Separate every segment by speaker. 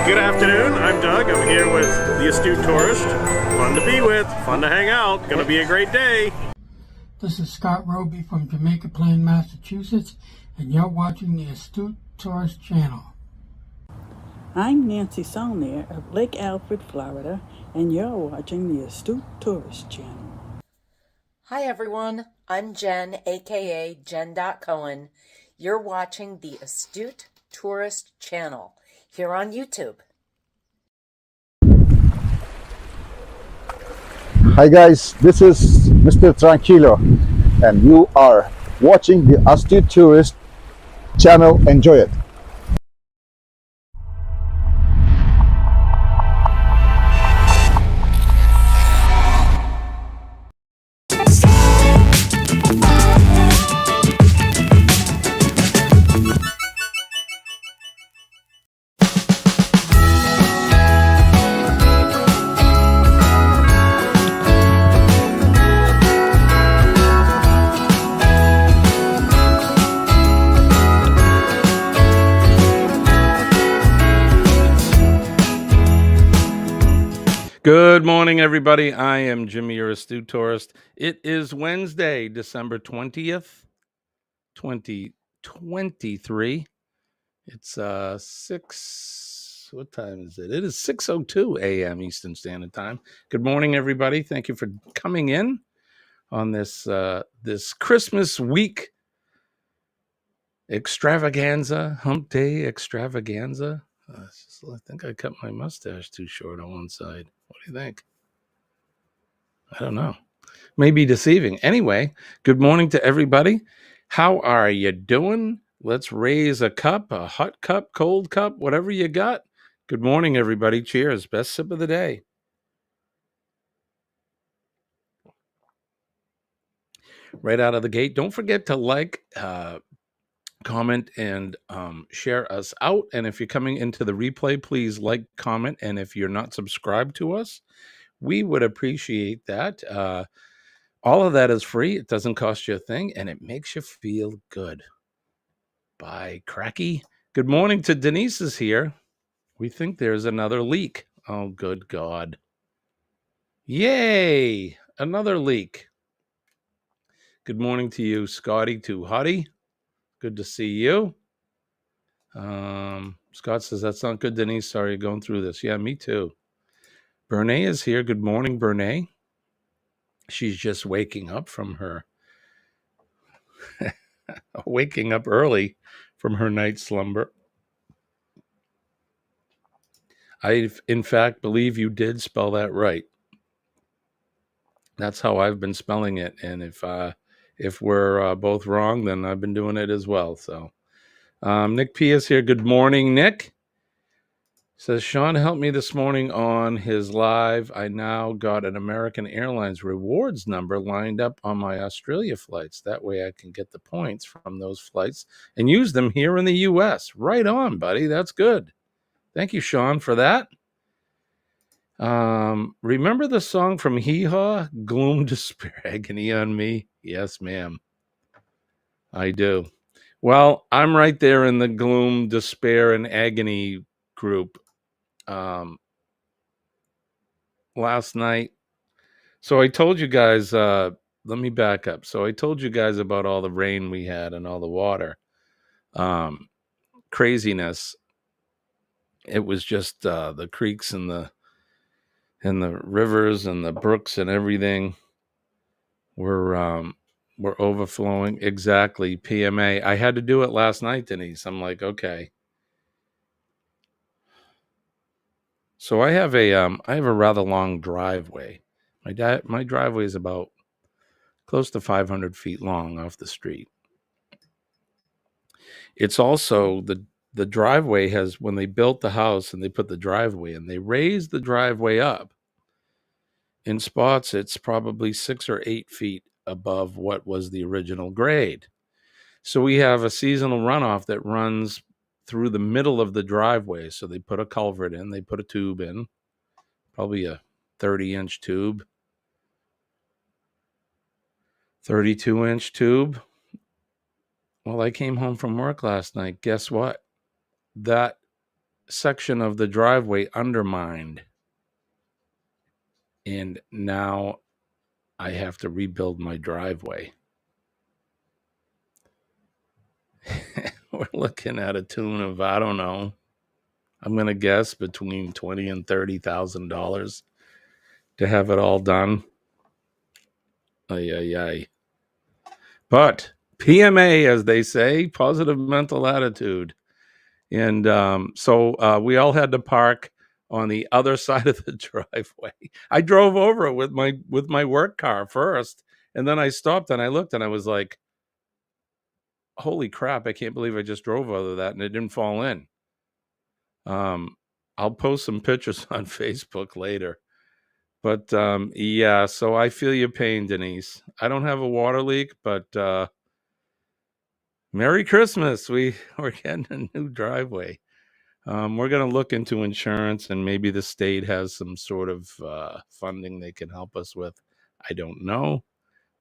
Speaker 1: Good afternoon, I'm Doug. I'm here with the Astute Tourist. Fun to be with, fun to hang out, gonna be a great day.
Speaker 2: This is Scott Roby from Jamaica Plain, Massachusetts, and you're watching the Astute Tourist channel.
Speaker 3: I'm Nancy Saulnier of Lake Alfred, Florida, and you're watching the Astute Tourist channel.
Speaker 4: Hi everyone, I'm Jen, aka Jen.Cohen. You're watching the Astute Tourist channel here on YouTube.
Speaker 5: Hi guys, this is Mr. Tranquilo and you are watching the Astute Tourist channel. Enjoy it.
Speaker 1: Good morning, everybody. I am Jimmy, your Astute Tourist. It is Wednesday, December 20th, 2023. It's what time is it? It is 6:02 a.m. Eastern Standard Time. Good morning, everybody. Thank you for coming in on this Christmas week extravaganza, Hump Day extravaganza. I think I cut my mustache too short on one side. What do you think? I don't know. Maybe deceiving. Anyway, good morning to everybody. How are you doing? Let's raise a cup, a hot cup, cold cup, whatever you got. Good morning, everybody. Cheers. Best sip of the day. Right out of the gate. Don't forget to like, comment, and share us out. And if you're coming into the replay, please like, comment. And if you're not subscribed to us, we would appreciate that. All of that is free. It doesn't cost you a thing, and it makes you feel good. Bye, Cracky. Good morning to Denise is here. We think there's another leak. Oh, good God. Yay, another leak. Good morning to you, Scotty to Hottie. Good to see you. Scott says, that's not good, Denise. Sorry you're going through this. Yeah, me too. Bernay is here. Good morning, Bernay. She's just waking up from her waking up early from her night slumber. I, in fact, believe you did spell that right. That's how I've been spelling it. And if we're both wrong, then I've been doing it as well. So Nick P is here. Good morning, Nick. Says, Sean helped me this morning on his live. I now got an American Airlines rewards number lined up on my Australia flights. That way I can get the points from those flights and use them here in the U.S. Right on, buddy. That's good. Thank you, Sean, for that. Remember the song from Hee Haw? Gloom, Despair, Agony on Me? Yes, ma'am. I do. Well, I'm right there in the gloom, despair, and agony group. Last night, so I told you guys, let me back up. So I told you guys about all the rain we had and all the water. Craziness. It was just the creeks and the rivers and the brooks and everything were overflowing. Exactly. PMA. I had to do it last night, Denise. I'm like, okay. So I have a rather long driveway. My driveway is about close to 500 feet long off the street. It's also the driveway has, when they built the house and they put the driveway in, they raised the driveway up. In spots, it's probably 6 or 8 feet above what was the original grade. So we have a seasonal runoff that runs through the middle of the driveway. So they put a culvert in, they put a tube in, probably a 30-inch tube, 32-inch tube. Well, I came home from work last night. Guess what? That section of the driveway undermined, and now I have to rebuild my driveway. We're looking at a tune of, I don't know, I'm gonna guess between $20,000 and $30,000 to have it all done. Ay, ay, ay. But PMA, as they say, positive mental attitude. And so we all had to park on the other side of the driveway. I drove over it with my work car first, and then I stopped and I looked and I was like, holy crap, I can't believe I just drove over that and it didn't fall in. I'll post some pictures on Facebook later. But yeah, so I feel your pain, Denise. I don't have a water leak, but Merry Christmas. We're getting a new driveway. We're going to look into insurance, and maybe the state has some sort of funding they can help us with. I don't know,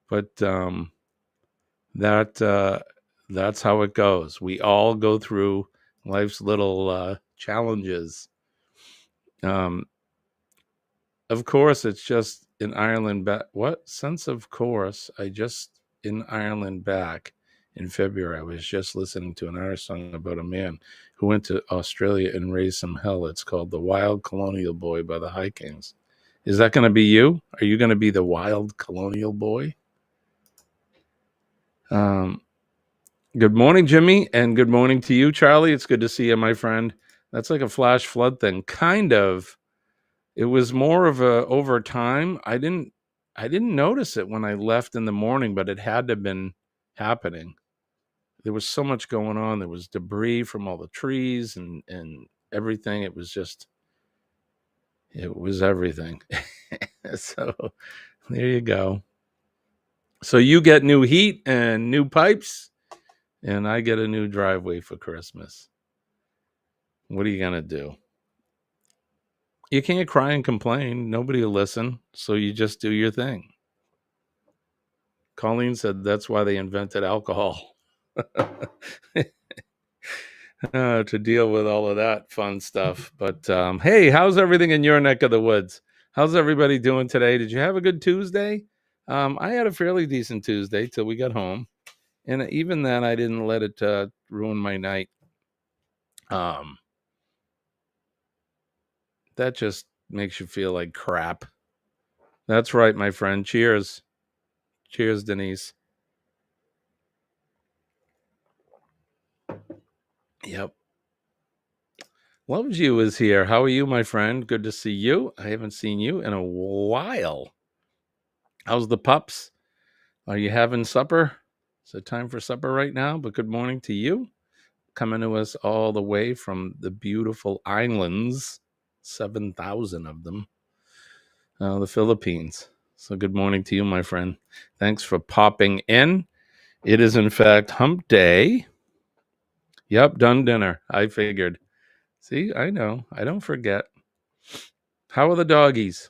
Speaker 1: but that's how it goes. We all go through life's little challenges. Of course, it's just in Ireland back. What sense of course? I just in Ireland back in February. I was just listening to an Irish song about a man who went to Australia and raised some hell. It's called "The Wild Colonial Boy" by the High Kings. Is that going to be you? Are you going to be the wild colonial boy? Good morning, Jimmy, and good morning to you, Charlie. It's good to see you, my friend. That's like a flash flood thing, kind of. It was more of a over time. I didn't notice it when I left in the morning, but it had to have been happening. There was so much going on. There was debris from all the trees and everything. It was everything. So there you go. So you get new heat and new pipes, and I get a new driveway for Christmas. What are you gonna do? You can't cry and complain. Nobody will listen. So you just do your thing. Colleen said that's why they invented alcohol. To deal with all of that fun stuff. But hey, how's everything in your neck of the woods? How's everybody doing today? Did you have a good Tuesday? I had a fairly decent Tuesday till we got home. And even then, I didn't let it ruin my night. That just makes you feel like crap. That's right, my friend. Cheers. Cheers, Denise. Yep. Loves You is here. How are you, my friend? Good to see you. I haven't seen you in a while. How's the pups? Are you having supper? Is it time for supper right now? But good morning to you. Coming to us all the way from the beautiful islands, 7,000 of them, the Philippines. So good morning to you, my friend. Thanks for popping in. It is, in fact, hump day. Yep, done dinner. I figured. See, I know. I don't forget. How are the doggies?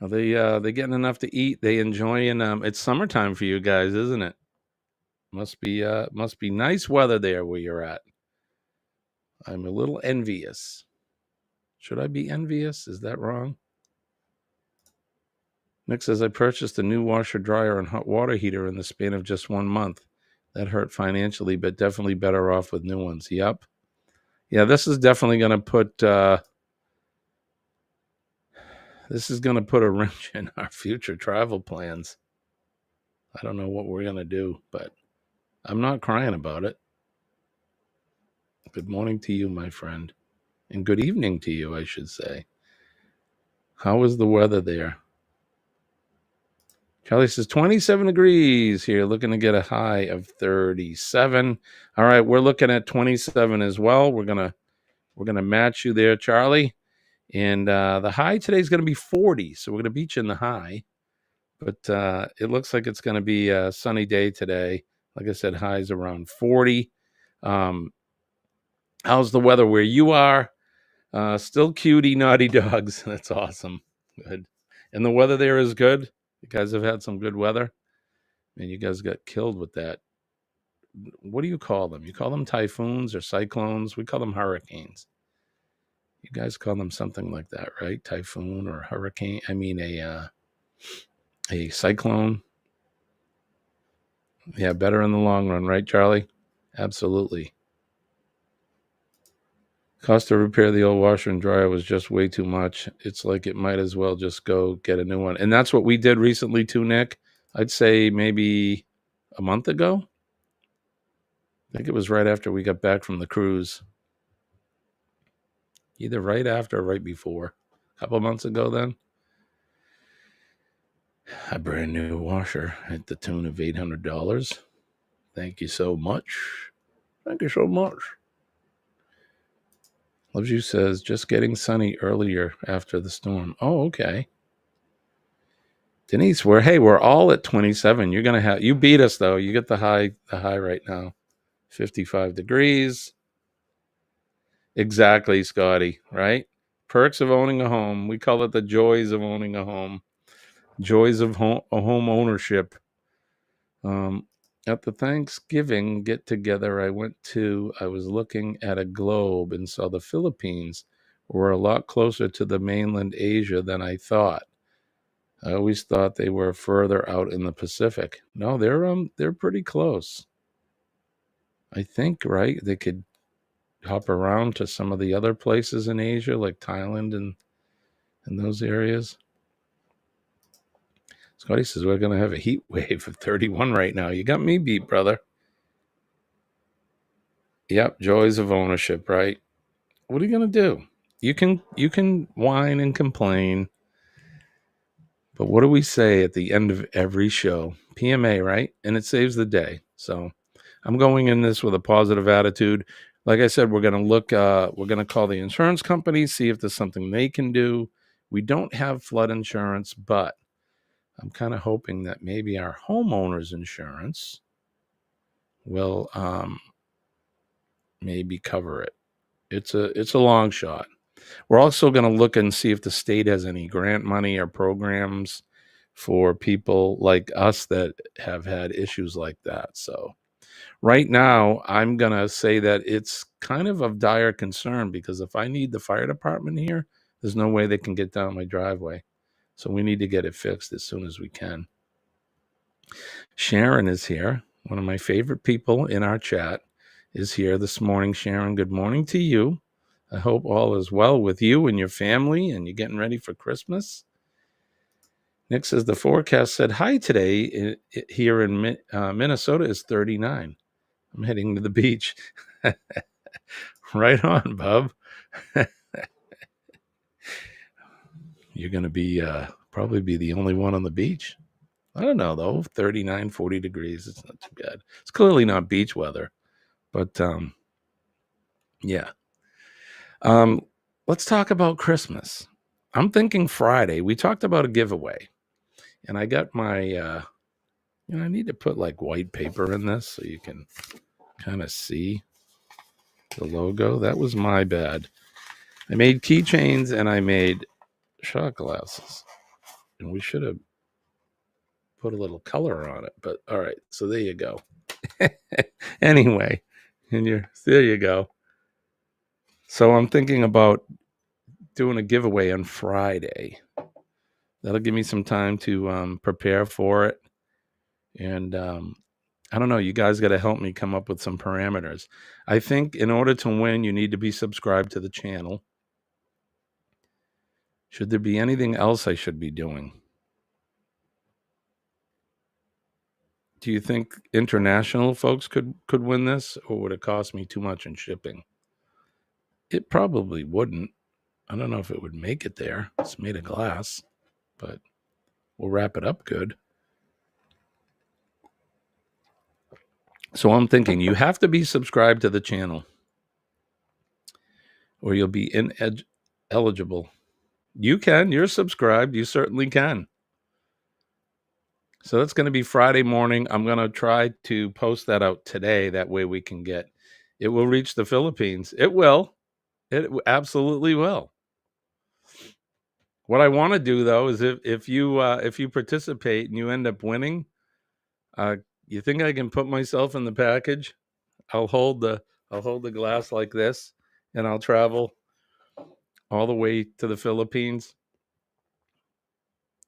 Speaker 1: Are they getting enough to eat? They enjoying it's summertime for you guys, isn't it? Must be nice weather there where you're at. I'm a little envious. Should I be envious? Is that wrong? Nick says I purchased a new washer dryer and hot water heater in the span of just 1 month. That hurt financially, but definitely better off with new ones. Yep. Yeah, this is definitely going to put a wrench in our future travel plans. I don't know what we're going to do, but I'm not crying about it. Good morning to you, my friend. And good evening to you, I should say. How is the weather there? Charlie says 27 degrees here, looking to get a high of 37. All right, we're looking at 27 as well. We're gonna match you there, Charlie. And the high today is going to be 40, so we're going to beat you in the high. But it looks like it's going to be a sunny day today. Like I said, highs around 40. How's the weather where you are? Still cutie, naughty dogs. That's awesome. Good. And the weather there is good. You guys have had some good weather. And you guys got killed with that what do you call them? You call them typhoons or cyclones? We call them hurricanes. You guys call them something like that, right? Typhoon or hurricane. I mean a cyclone. Yeah, better in the long run, right, Charlie? Absolutely. Cost to repair the old washer and dryer was just way too much. It's like it might as well just go get a new one. And that's what we did recently too, Nick. I'd say maybe a month ago. I think it was right after we got back from the cruise. Either right after or right before. A couple of months ago then. A brand new washer at the tune of $800. Thank you so much. Thank you so much. Loves You says, just getting sunny earlier after the storm. Oh, okay. Denise, we're all at 27. You're gonna have, you beat us though. You get the high right now. 55 degrees. Exactly, Scotty, right? Perks of owning a home. We call it the joys of owning a home. Joys of home ownership. At the Thanksgiving get together I was looking at a globe and saw the Philippines were a lot closer to the mainland Asia than I thought. I always thought they were further out in the Pacific. No, they're pretty close. I think, right? They could hop around to some of the other places in Asia, like Thailand and those areas. Scotty says we're gonna have a heat wave of 31 right now. You got me beat, brother. Yep, joys of ownership, right? What are you going to do? You can whine and complain, but what do we say at the end of every show? PMA, right? And it saves the day. So I'm going in this with a positive attitude. Like I said, we're going to look. We're going to call the insurance company, see if there's something they can do. We don't have flood insurance, but I'm kind of hoping that maybe our homeowners insurance will maybe cover it. It's a long shot. We're also going to look and see if the state has any grant money or programs for people like us that have had issues like that. So right now, I'm going to say that it's kind of dire concern because if I need the fire department here, there's no way they can get down my driveway. So we need to get it fixed as soon as we can. Sharon is here. One of my favorite people in our chat is here this morning. Sharon, good morning to you. I hope all is well with you and your family and you're getting ready for Christmas. Nick says the forecast said high today here in Minnesota is 39. I'm heading to the beach. Right on, bub. You're going to be probably be the only one on the beach. I don't know, though. 39, 40 degrees. It's not too bad. It's clearly not beach weather. But, yeah. Let's talk about Christmas. I'm thinking Friday. We talked about a giveaway. And I got my, I need to put like white paper in this so you can kind of see the logo. That was my bad. I made keychains and I made shot glasses. And we should have put a little color on it. But all right, so there you go. Anyway, there you go. So I'm thinking about doing a giveaway on Friday. That'll give me some time to prepare for it. And I don't know. You guys got to help me come up with some parameters. I think in order to win, you need to be subscribed to the channel. Should there be anything else I should be doing? Do you think international folks could win this, or would it cost me too much in shipping? It probably wouldn't. I don't know if it would make it there. It's made of glass, but we'll wrap it up good. So I'm thinking you have to be subscribed to the channel or you'll be ineligible. You can. You're subscribed. You certainly can. So that's going to be Friday morning. I'm going to try to post that out today. That way we can get it will reach the Philippines. It will. It absolutely will. What I want to do though is if you participate and you end up winning, You think I can put myself in the package? I'll hold the glass like this, and I'll travel all the way to the Philippines.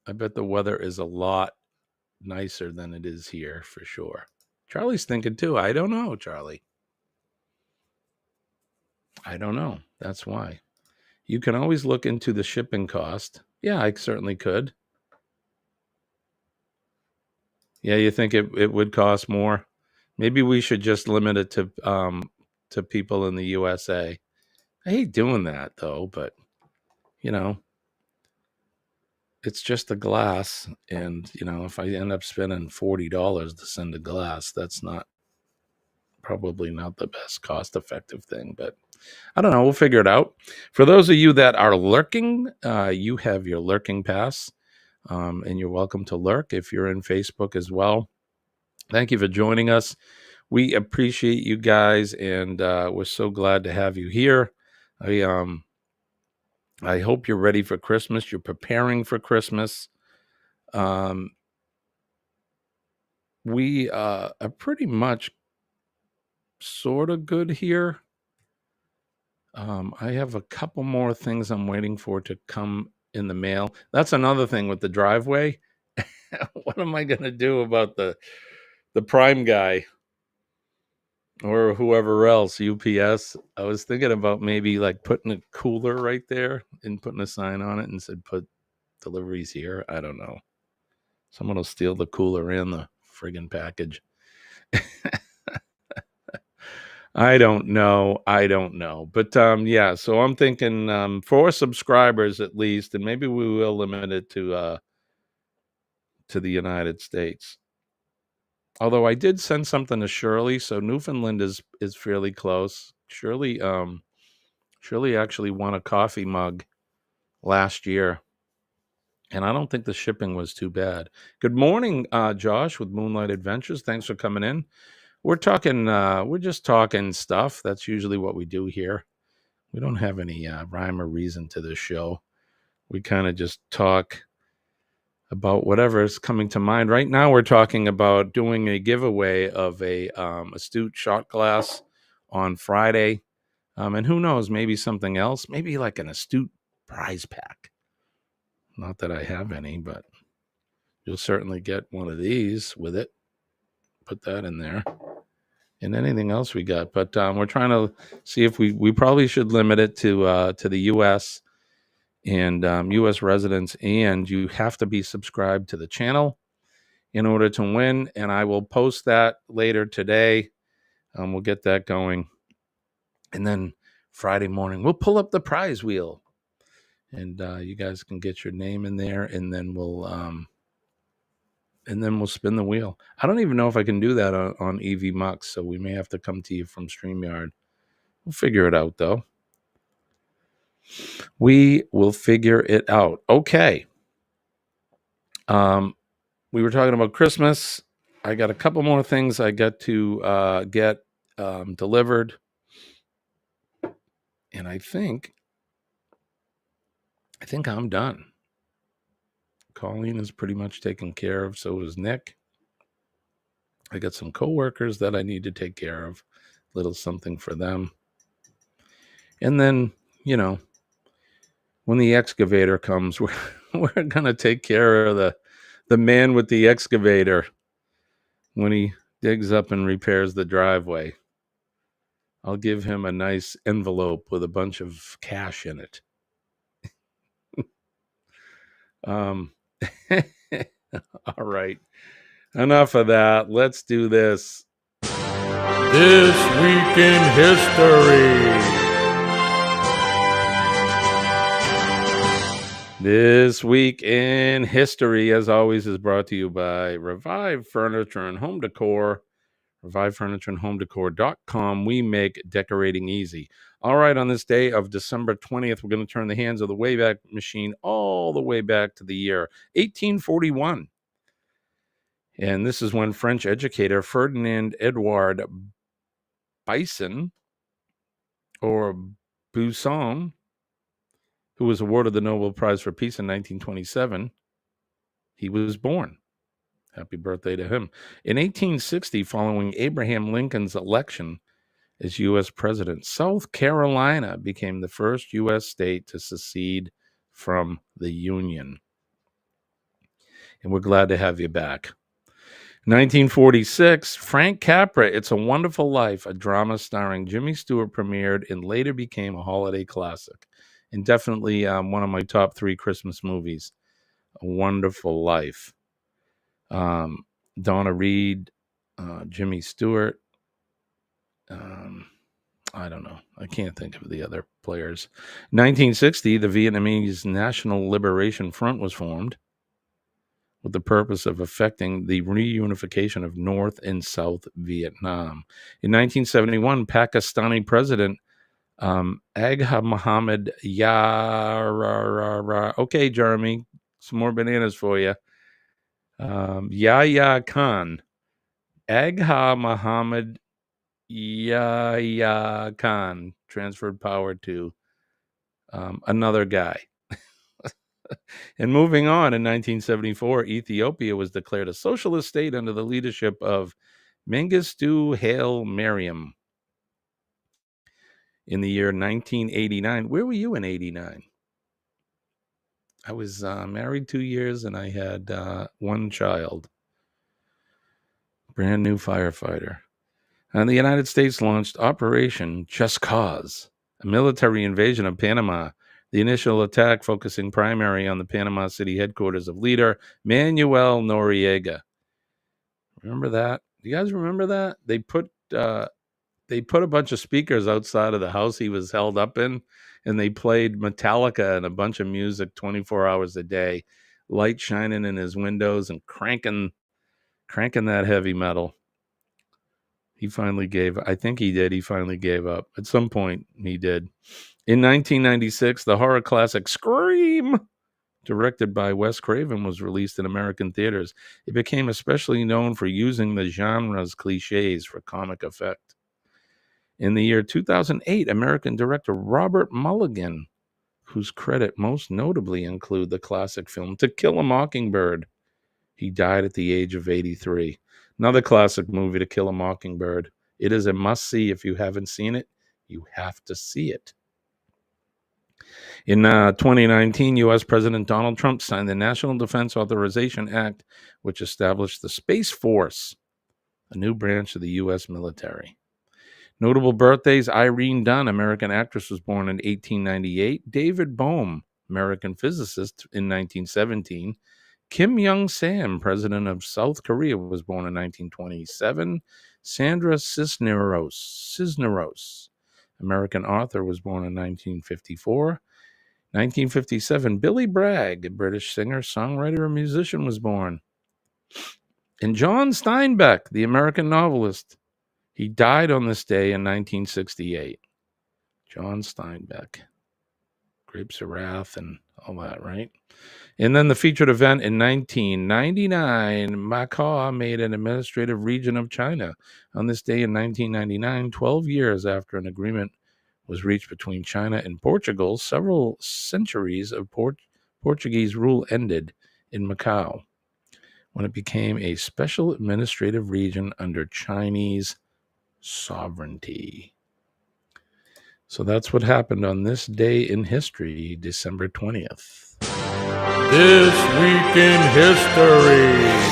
Speaker 1: I bet the weather is a lot nicer than it is here for sure. Charlie's thinking too. I don't know, Charlie. I don't know. That's why. You can always look into the shipping cost. Yeah, I certainly could. Yeah, you think it would cost more? Maybe we should just limit it to people in the USA. I hate doing that though, but you know, it's just a glass, and if I end up spending $40 to send a glass, that's probably not the best cost effective thing, but I don't know. We'll figure it out. For those of you that are lurking, you have your lurking pass, and you're welcome to lurk if you're in Facebook as well. Thank you for joining us. We appreciate you guys, and we're so glad to have you here. I hope you're ready for Christmas. You're preparing for Christmas. We are pretty much sort of good here. I have a couple more things I'm waiting for to come in the mail. That's another thing with the driveway. What am I going to do about the Prime guy or whoever else, UPS? I was thinking about maybe like putting a cooler right there and putting a sign on it and said put deliveries here. I don't know. Someone will steal the cooler and the friggin' package. I don't know. But yeah, so I'm thinking for subscribers at least, and maybe we will limit it to the United States. Although I did send something to Shirley, so Newfoundland is fairly close. Shirley actually won a coffee mug last year, and I don't think the shipping was too bad. Good morning, Josh with Moonlight Adventures. Thanks for coming in. We're just talking stuff. That's usually what we do here. We don't have any rhyme or reason to this show. We kind of just talk about whatever is coming to mind. Right now, we're talking about doing a giveaway of a Astute shot glass on Friday. And who knows, maybe something else, maybe like an Astute prize pack. Not that I have any, but you'll certainly get one of these with it. Put that in there. And anything else we got. But we're trying to see if we probably should limit it to the U.S. and U.S. residents, and you have to be subscribed to the channel in order to win. And I will post that later today. We'll get that going, and then Friday morning we'll pull up the prize wheel, and you guys can get your name in there, and then we'll spin the wheel. I don't even know if I can do that on EV Mux, so we may have to come to you from StreamYard. We'll figure it out, though. We will figure it out. Okay. We were talking about Christmas. I got a couple more things I got to get delivered. And I think I'm done. Colleen is pretty much taken care of. So is Nick. I got some coworkers that I need to take care of. Little something for them. And then, when the excavator comes, we're going to take care of the man with the excavator when he digs up and repairs the driveway. I'll give him a nice envelope with a bunch of cash in it. All right. Enough of that. Let's do this. This Week in History. This Week in History, as always, is brought to you by Revive Furniture and Home Decor. ReviveFurnitureandHomeDecor.com. We make decorating easy. All right, on this day of December 20th, we're going to turn the hands of the Wayback Machine all the way back to the year 1841. And this is when French educator Ferdinand Edouard Bison, or Buisson, who was awarded the Nobel Prize for Peace in 1927, he was born. Happy birthday to him. In 1860, following Abraham Lincoln's election as U.S. president, South Carolina became the first U.S. state to secede from the Union. And we're glad to have you back. 1946, Frank Capra, It's a Wonderful Life, a drama starring Jimmy Stewart, premiered and later became a holiday classic. And definitely one of my top 3 Christmas movies. A Wonderful Life. Donna Reed, Jimmy Stewart. I don't know. I can't think of the other players. 1960, the Vietnamese National Liberation Front was formed with the purpose of effecting the reunification of North and South Vietnam. In 1971, Pakistani President Agha Mohammed okay, Jeremy, some more bananas for you. Yahya Khan. Agha Mohammed Yahya Khan transferred power to another guy. And moving on, in 1974, Ethiopia was declared a socialist state under the leadership of Mengistu Haile Mariam. In the year 1989, where were you in 89? I was married 2 years and I had one child. Brand new firefighter. And the United States launched Operation Just Cause, a military invasion of Panama. The initial attack focusing primarily on the Panama City headquarters of leader Manuel Noriega. Remember that? Do you guys remember that? They put a bunch of speakers outside of the house he was held up in, and they played Metallica and a bunch of music 24 hours a day, light shining in his windows and cranking that heavy metal. He finally gave up. He finally gave up. At some point, he did. In 1996, the horror classic Scream, directed by Wes Craven, was released in American theaters. It became especially known for using the genre's cliches for comic effect. In the year 2008, American director Robert Mulligan, whose credit most notably include the classic film To Kill a Mockingbird. He died at the age of 83. Another classic movie, To Kill a Mockingbird. It is a must-see. If you haven't seen it, you have to see it. In 2019, U.S. President Donald Trump signed the National Defense Authorization Act, which established the Space Force, a new branch of the U.S. military. Notable birthdays: Irene Dunn, American actress, was born in 1898. David Bohm, American physicist, in 1917. Kim Young-sam, president of South Korea, was born in 1927. Sandra Cisneros, American author, was born in 1954. 1957, Billy Bragg, a British singer, songwriter, and musician, was born. And John Steinbeck, the American novelist, he died on this day in 1968. John Steinbeck. Grapes of Wrath and all that, right? And then the featured event in 1999, Macau made an administrative region of China. On this day in 1999, 12 years after an agreement was reached between China and Portugal, several centuries of Portuguese rule ended in Macau when it became a special administrative region under Chinese sovereignty. So that's what happened on this day in history, December 20th. This Week in History.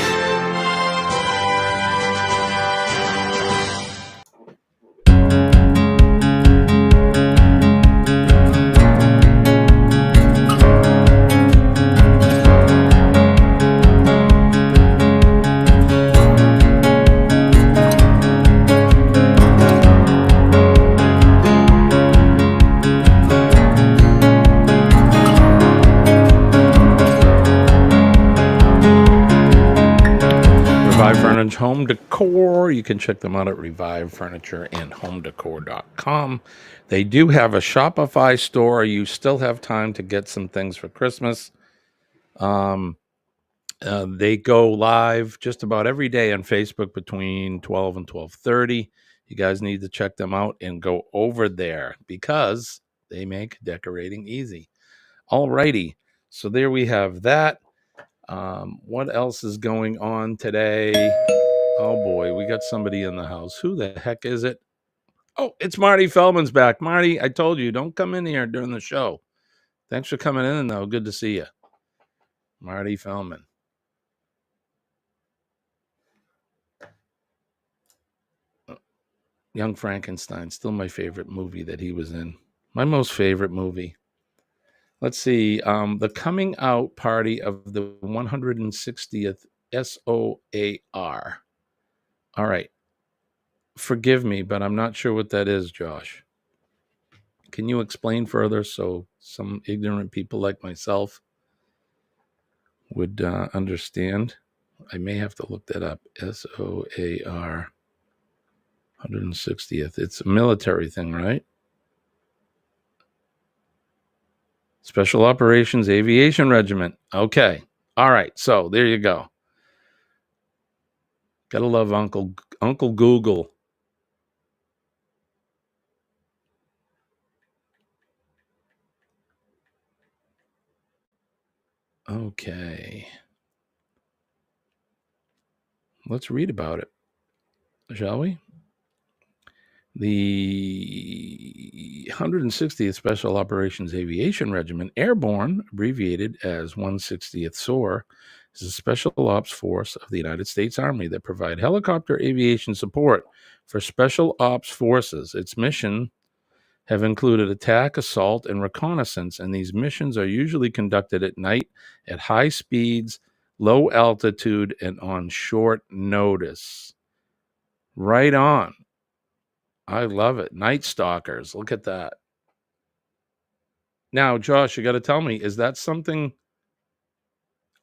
Speaker 1: Home Decor. You can check them out at Revive Furniture and HomeDecor.com. They do have a Shopify store. You still have time to get some things for Christmas. They go live just about every day on Facebook between 12 and 12:30. You guys need to check them out and go over there because they make decorating easy. All righty. So there we have that. What else is going on today? Oh boy, we got somebody in the house. Who the heck is it? Oh, it's Marty Feldman's back. Marty, I told you, don't come in here during the show. Thanks for coming in, though. Good to see you. Marty Feldman. Young Frankenstein, still my favorite movie that he was in. My most favorite movie. Let's see. The coming out party of the 160th SOAR. All right. Forgive me, but I'm not sure what that is, Josh. Can you explain further so some ignorant people like myself would understand? I may have to look that up. SOAR 160th. It's a military thing, right? Special Operations Aviation Regiment. Okay. All right. So there you go. Gotta love Uncle Google. Okay. Let's read about it, shall we? The 160th Special Operations Aviation Regiment, Airborne, abbreviated as 160th SOAR, is a special ops force of the United States Army that provide helicopter aviation support for special ops forces. Its mission have included attack, assault, and reconnaissance, and these missions are usually conducted at night at high speeds, low altitude, and on short notice. Right on. I love it. Night Stalkers. Look at that. Now, Josh, you got to tell me, is that something?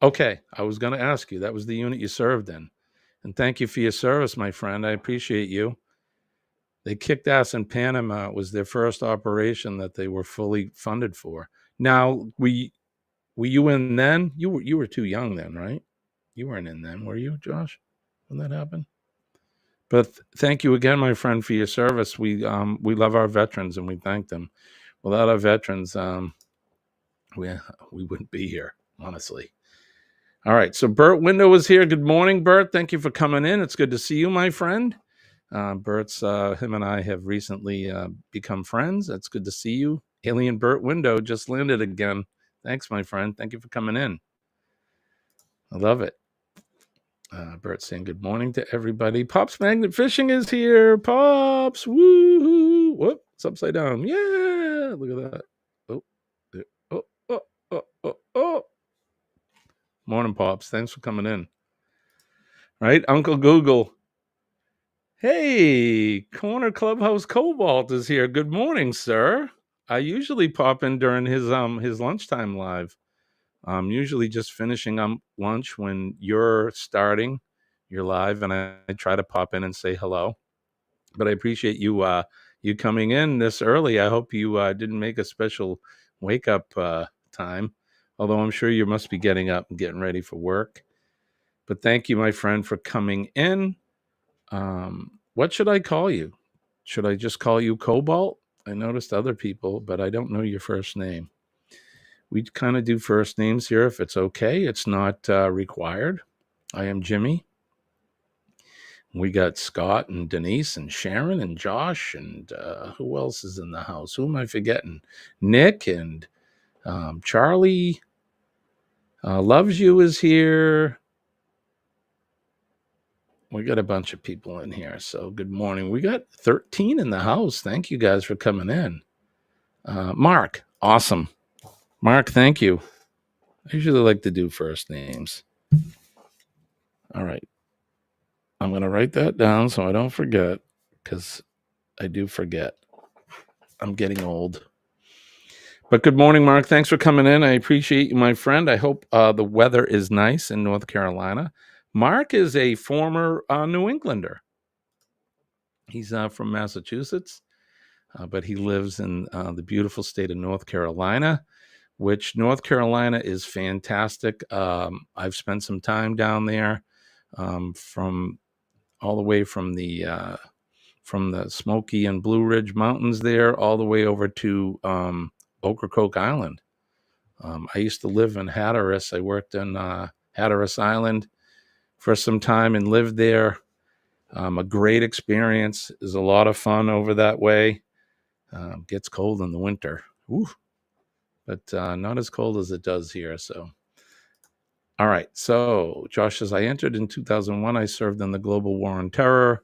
Speaker 1: Okay, I was going to ask you. That was the unit you served in. And thank you for your service, my friend. I appreciate you. They kicked ass in Panama. It was their first operation that they were fully funded for. Now, were you in then? You were too young then, right? You weren't in then, were you, Josh, when that happened? But thank you again, my friend, for your service. We love our veterans and we thank them. Without our veterans, we wouldn't be here, honestly. All right, so Bert Window is here. Good morning, Bert. Thank you for coming in. It's good to see you, my friend. Bert's him and I have recently become friends. It's good to see you. Alien Bert Window just landed again. Thanks, my friend. Thank you for coming in. I love it. Bert saying good morning to everybody. Pops Magnet Fishing is here. Pops, woohoo! Whoop, it's upside down. Yeah, look at that. Oh, there. Oh. Morning, Pops. Thanks for coming in. Right, Uncle Google. Hey, Corner Clubhouse Cobalt is here. Good morning, sir. I usually pop in during his lunchtime live. I'm usually just finishing up lunch when you're starting your live, and I try to pop in and say hello. But I appreciate you coming in this early. I hope you didn't make a special wake up time, although I'm sure you must be getting up and getting ready for work. But thank you, my friend, for coming in. What should I call you? Should I just call you Cobalt? I noticed other people, but I don't know your first name. We kind of do first names here if it's okay. It's not required. I am Jimmy. We got Scott and Denise and Sharon and Josh and who else is in the house? Who am I forgetting? Nick and Charlie. Loves You is here. We got a bunch of people in here. So good morning. We got 13 in the house. Thank you guys for coming in. Mark, awesome. Mark, thank you. I usually like to do first names. All right. I'm going to write that down so I don't forget, because I do forget. I'm getting old. But good morning, Mark. Thanks for coming in. I appreciate you, my friend. I hope the weather is nice in North Carolina. Mark is a former New Englander. He's from Massachusetts, but he lives in the beautiful state of North Carolina, which North Carolina is fantastic. I've spent some time down there, from all the way from the Smoky and Blue Ridge Mountains there, all the way over to Ocracoke Island. I used to live in Hatteras. I worked in Hatteras Island for some time and lived there. A great experience. Is a lot of fun over that way. Gets cold in the winter. Ooh. But not as cold as it does here. So, all right. So Josh says, I entered in 2001. I served in the Global War on Terror,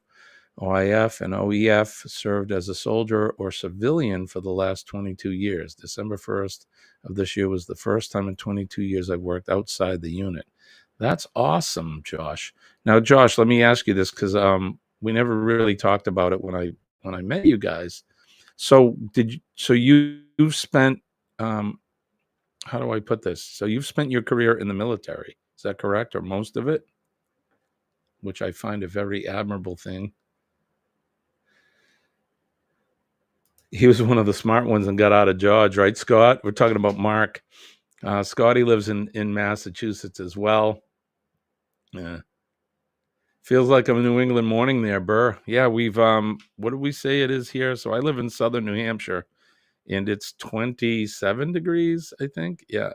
Speaker 1: OIF and OEF, served as a soldier or civilian for the last 22 years. December 1st of this year was the first time in 22 years I've worked outside the unit. That's awesome, Josh. Now, Josh, let me ask you this because we never really talked about it when I met you guys. So you've spent how do I put this? So you've spent your career in the military. Is that correct? Or most of it? Which I find a very admirable thing. He was one of the smart ones and got out of Dodge, right, Scott? We're talking about Mark. Scotty lives in Massachusetts as well. Yeah. Feels like a New England morning there, Burr. Yeah, we've what do we say it is here? So I live in southern New Hampshire and it's 27 degrees, I think. Yeah.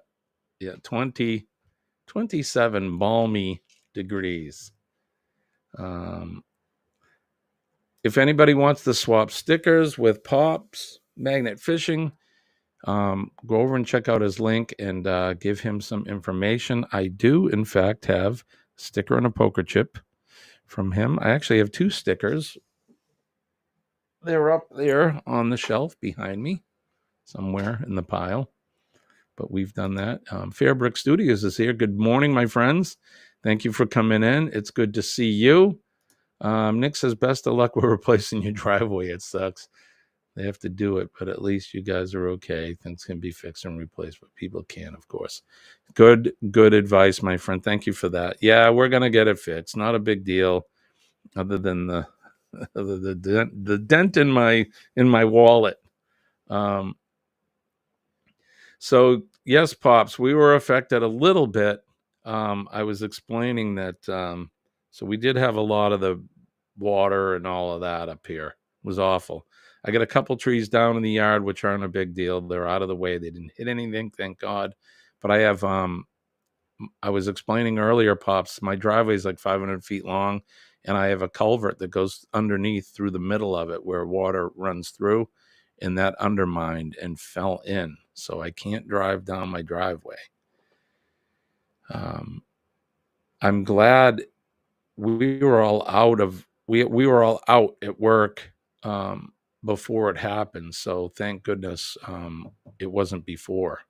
Speaker 1: 27 balmy degrees. If anybody wants to swap stickers with Pops Magnet Fishing, go over and check out his link and give him some information. I do, in fact, have a sticker and a poker chip from him. I actually have 2 stickers. They're up there on the shelf behind me, somewhere in the pile. But we've done that. Fairbrick Studios is here. Good morning, my friends. Thank you for coming in. It's good to see you. Nick says, best of luck with replacing your driveway. It sucks. They have to do it, but at least you guys are okay. Things can be fixed and replaced, but people can, of course. Good advice, my friend. Thank you for that. Yeah, we're going to get it fixed. Not a big deal other than the dent in my wallet. So yes, Pops, we were affected a little bit. I was explaining that. So we did have a lot of the water and all of that up here. It was awful. I got a couple trees down in the yard, which aren't a big deal. They're out of the way. They didn't hit anything, thank God. But I have, I was explaining earlier, Pops, my driveway is like 500 feet long, and I have a culvert that goes underneath through the middle of it where water runs through, and that undermined and fell in. So I can't drive down my driveway. I'm glad we were all out at work before it happened. So thank goodness it wasn't before.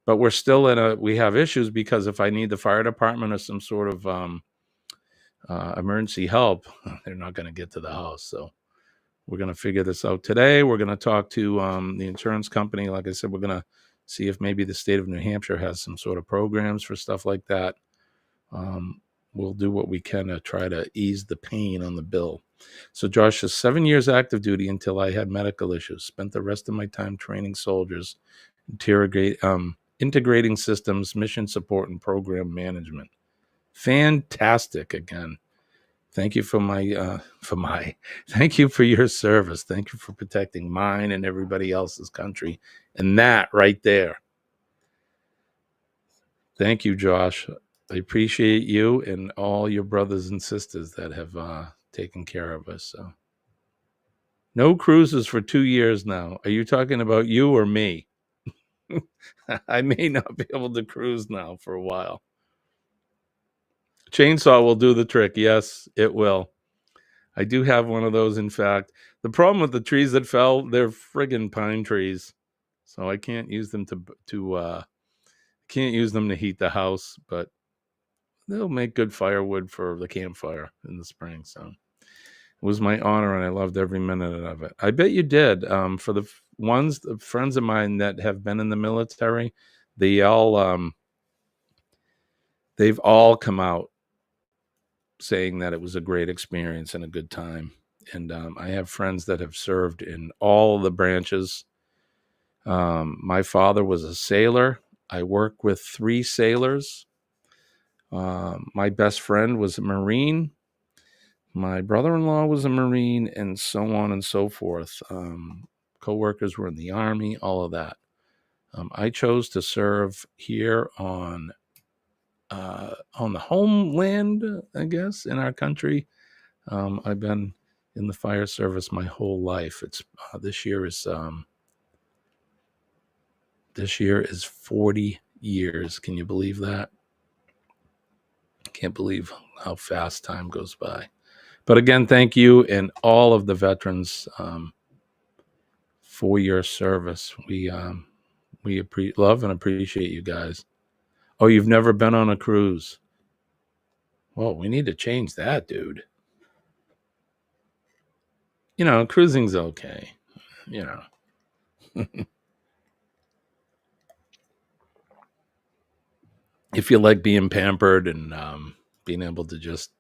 Speaker 1: But we're still we have issues because if I need the fire department or some sort of emergency help, they're not going to get to the house. So we're going to figure this out today. We're going to talk to the insurance company. Like I said, we're going to see if maybe the state of New Hampshire has some sort of programs for stuff like that. We'll do what we can to try to ease the pain on the bill. So Josh is 7 years active duty until I had medical issues. Spent the rest of my time training soldiers, integrating systems, mission support, and program management. Fantastic again. Thank you thank you for your service. Thank you for protecting mine and everybody else's country. And that right there. Thank you, Josh. I appreciate you and all your brothers and sisters that have taken care of us. So, no cruises for 2 years now. Are you talking about you or me? I may not be able to cruise now for a while. Chainsaw will do the trick. Yes, it will. I do have one of those, in fact. The problem with the trees that fell, they're friggin' pine trees. So I can't use them to heat the house, but they'll make good firewood for the campfire in the spring. So it was my honor, and I loved every minute of it. I bet you did. For the friends of mine that have been in the military, they've all come out saying that it was a great experience and a good time. And I have friends that have served in all the branches. My father was a sailor. I worked with 3 sailors. My best friend was a Marine. My brother-in-law was a Marine, and so on and so forth. Co-workers were in the Army, all of that. I chose to serve here on on the homeland, I guess, in our country. I've been in the fire service my whole life. It's this year is 40 years. Can you believe that? Can't believe how fast time goes by. But again, thank you and all of the veterans for your service. We love and appreciate you guys. Oh, you've never been on a cruise? Well, we need to change that, dude. Cruising's okay. You know, if you like being pampered and being able to just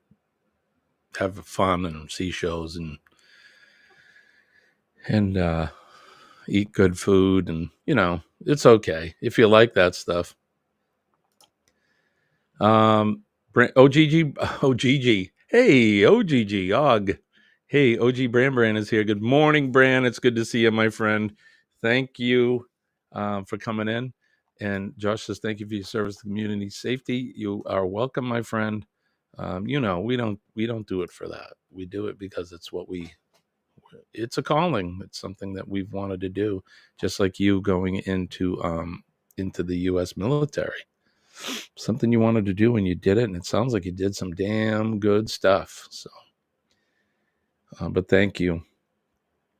Speaker 1: have fun and see shows and eat good food, and it's okay if you like that stuff. OGG. Hey, OGG, Og. Hey, OG Bran is here. Good morning, Bran. It's good to see you, my friend. Thank you for coming in. And Josh says, thank you for your service to community safety. You are welcome, my friend. We don't do it for that. We do it because it's a calling. It's something that we've wanted to do, just like you going into the U.S. military. Something you wanted to do and you did it, and it sounds like you did some damn good stuff. So, but thank you.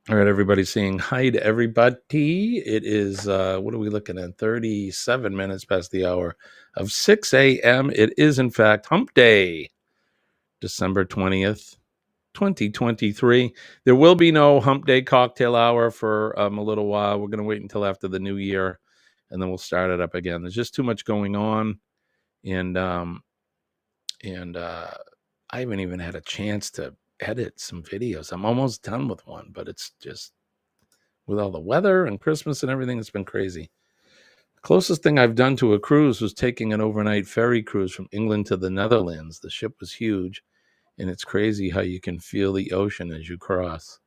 Speaker 1: All right, everybody saying hi to everybody. It is, what are we looking at? 37 minutes past the hour of 6 a.m. It is, in fact, Hump Day, December 20th, 2023. There will be no Hump Day cocktail hour for a little while. We're going to wait until after the new year, and then we'll start it up again. There's just too much going on, and I haven't even had a chance to edit some videos. I'm almost done with one, but it's just with all the weather and Christmas and everything, it's been crazy. The closest thing I've done to a cruise was taking an overnight ferry cruise from England to the Netherlands. The ship was huge, and it's crazy how you can feel the ocean as you cross.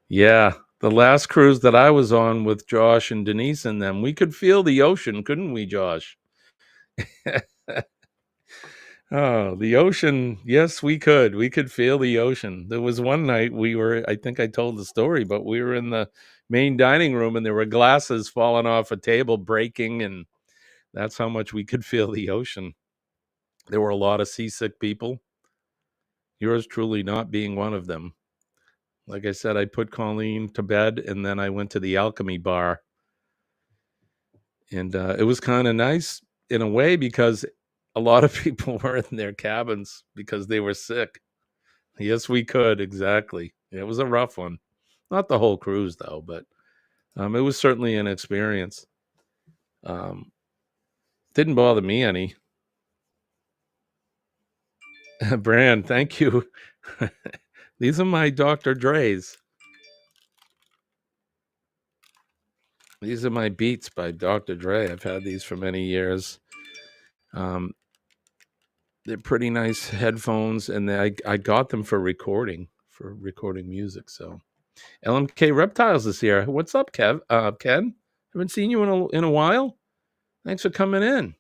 Speaker 1: Yeah, the last cruise that I was on with Josh and Denise and them, we could feel the ocean, couldn't we, Josh? Oh, the ocean. Yes, we could. We could feel the ocean. There was one night I think I told the story, but we were in the main dining room and there were glasses falling off a table, breaking, and that's how much we could feel the ocean. There were a lot of seasick people. Yours truly not being one of them. Like I said, I put Colleen to bed and then I went to the Alchemy bar. And it was kind of nice in a way because a lot of people were in their cabins because they were sick. Yes, we could. Exactly. It was a rough one. Not the whole cruise, though, but it was certainly an experience. Didn't bother me any. Brand, thank you. These are my Dr. Dre's. These are my Beats by Dr. Dre. I've had these for many years. They're pretty nice headphones, and I got them for recording music. So LMK Reptiles is here. What's up, Ken? Haven't seen you in a while. Thanks for coming in.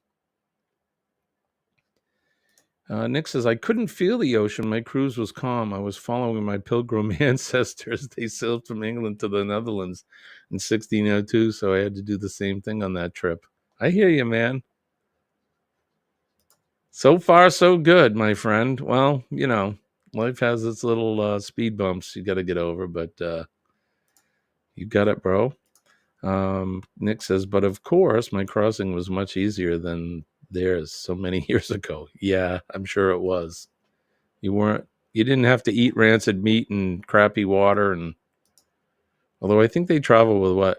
Speaker 1: Nick says, I couldn't feel the ocean. My cruise was calm. I was following my pilgrim ancestors. They sailed from England to the Netherlands in 1602, so I had to do the same thing on that trip. I hear you, man. So far, so good, my friend. Well, life has its little speed bumps you got to get over, but you got it, bro. Nick says, but of course, my crossing was much easier than theirs so many years ago. Yeah, I'm sure it was. You didn't have to eat rancid meat and crappy water, and although I think they travel with a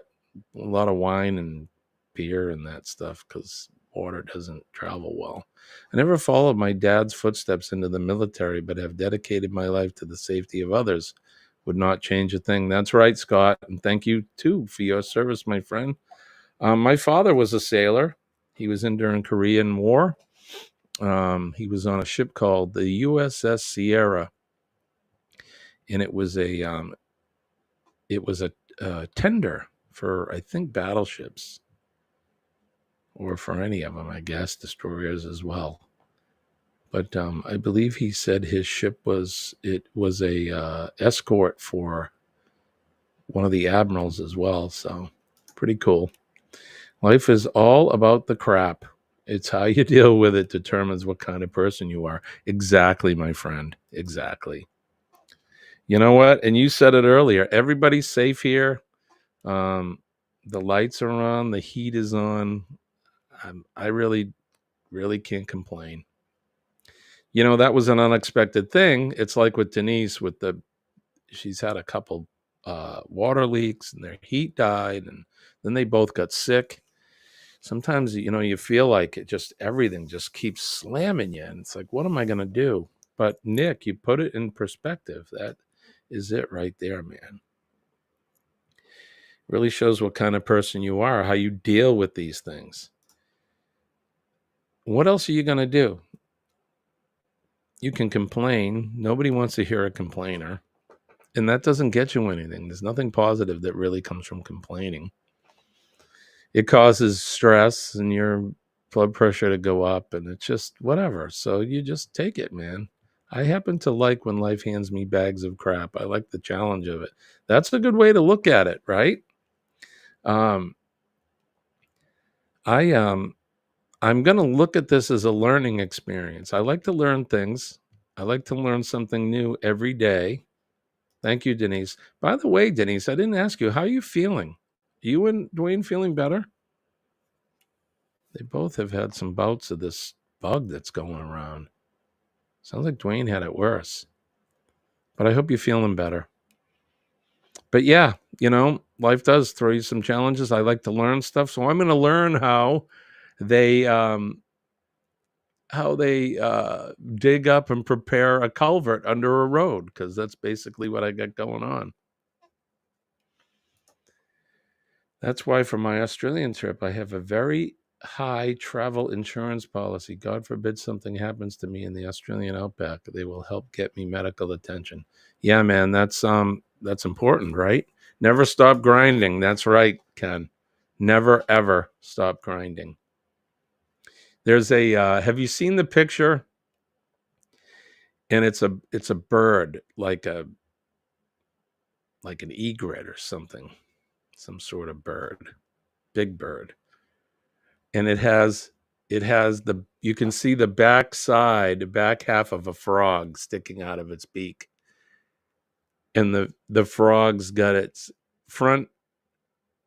Speaker 1: lot of wine and beer and that stuff because water doesn't travel well. I never followed my dad's footsteps into the military, but have dedicated my life to the safety of others. Would not change a thing. That's right, Scott, and thank you too for your service, my friend. My father was a sailor. He was in during Korean War. He was on a ship called the USS Sierra, and it was a tender for, I think, battleships or for any of them, I guess, destroyers as well. But I believe he said his ship was a escort for one of the admirals as well. So pretty cool. Life is all about the crap. It's how you deal with it determines what kind of person you are. Exactly, my friend. Exactly. You know what? And you said it earlier. Everybody's safe here. Um, the lights are on. The heat is on. I really, really can't complain. You know, that was an unexpected thing. It's like with Denise she's had a couple water leaks and their heat died, and then they both got sick. Sometimes, you feel like everything just keeps slamming you, and it's like, what am I going to do? But Nick, you put it in perspective. That is it right there, man. Really shows what kind of person you are, how you deal with these things. What else are you going to do? You can complain. Nobody wants to hear a complainer. And that doesn't get you anything. There's nothing positive that really comes from complaining. It causes stress and your blood pressure to go up, and it's just whatever. So you just take it, man. I happen to like when life hands me bags of crap. I like the challenge of it. That's a good way to look at it, right? Um, I'm going to look at this as a learning experience. I like to learn things. I like to learn something new every day. Thank you, Denise. By the way, Denise, I didn't ask you, how are you feeling? You and Dwayne feeling better? They both have had some bouts of this bug that's going around. Sounds like Dwayne had it worse. But I hope you're feeling better. But yeah, life does throw you some challenges. I like to learn stuff. So I'm going to learn how they dig up and prepare a culvert under a road, because that's basically what I got going on. That's why for my Australian trip, I have a very high travel insurance policy. God forbid something happens to me in the Australian outback, they will help get me medical attention. Yeah, man, that's important, right? Never stop grinding. That's right, Ken. Never ever stop grinding. There's have you seen the picture? And it's a bird, like an egret or something, some sort of bird, big bird. And it has you can see the back half of a frog sticking out of its beak. And the frog's got its front